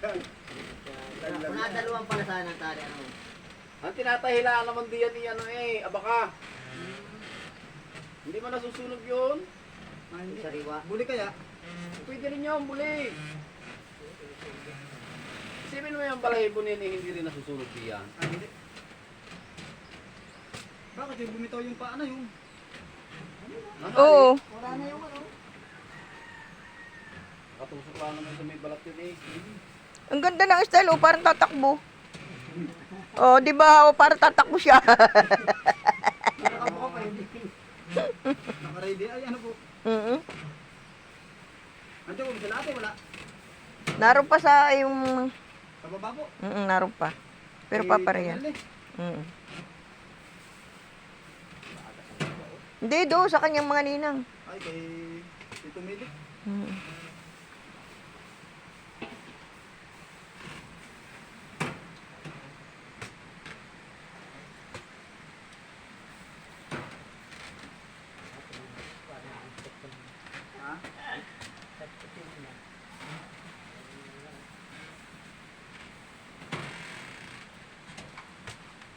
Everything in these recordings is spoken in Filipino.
Una dalawang pala sana ng tali, ano? Ang tinatahilaan naman diyan ni ano abaka. Hindi mo nasusunog yun? Sariwa. Buli kaya? Pwede rin yun, buli. Isipin mo yung balahibo nini, hindi rin nasusunog diyan. Hindi. Bakit yung bumitaw yung paa na yung? Oo. Wala na yung ano. Katusok lang naman sa may balat yun Ang ganda ng style, oh, parang tatakbo. Oh, di ba? Oh, parang tatakbo siya. Nakakabuka pa hindi. Nakaready. Ay ano po? Mm. Andiyan po sa lahat wala. Naroon pa sa yung... Sa baba po. Naroon pa. Pero Eh, paparayan. tagal eh. Hindi, do sa kanyang mga ninang. Ay kay Tito Milik. Ha?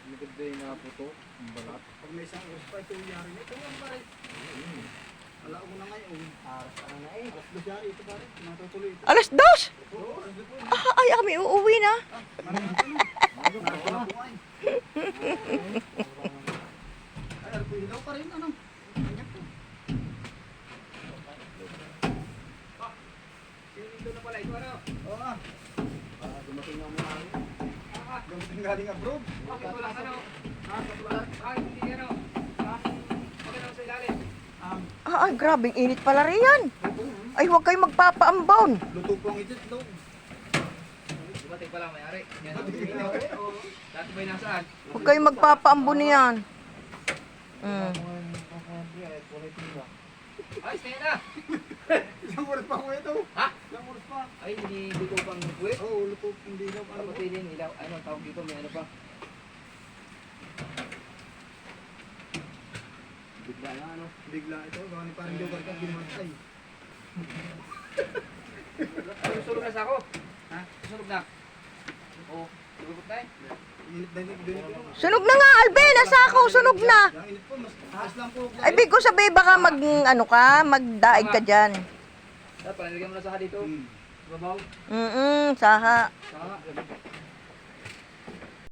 Maganda yung naputo, ang balat. Pag may isang oras pa ito yari nito. Ang pare. Ala ko na ngayon. Aras ka na eh. Alas 2 yari ito pare. Natutuloy ito. Alas 2! Oo, alas 2 po. Ay, kami uuwi na. Ay, arpuin daw pa rin. Ano? Ganyan po. Dito na pala ito ano? Oo nga. Dumating nga muna ano. Dumating galing abroad. Bakit wala ano? Ha? Bakit hindi ano? Bakit ako sa ilalim? Ay, grabing init pala riyan. Ay, huwag kayo magpapaambon. Luto po ang itit daw. Dumating pala may-ari. Yan ang dati ba yung nasaan? Huwag kayo magpapaambon niyan. Ay, stay na! Isang oras pa ko ito. Ha? Isang oras pa. Ay, hindi ko pang buwit. Oo, luto hindi daw. Ano Ano po? pwede yung ilaw? Ano tawag dito? May ano pa? Bigla na ano? Bigla ito. Gawa ni parang joker ka. Binumatay. Ay, susunog na sa ako. Ha? Susunog na. Oo. Susunog na eh. Init na init. Ganyan po. Sunog na nga, Alvin. Nasa ako, sunog na. Ang init po. Mas lang po. Ay, big ko sabi, baka magdaig ka dyan. Dapat, panalagyan mo na sa dito. Hmm. Babaw. Saha. Saka.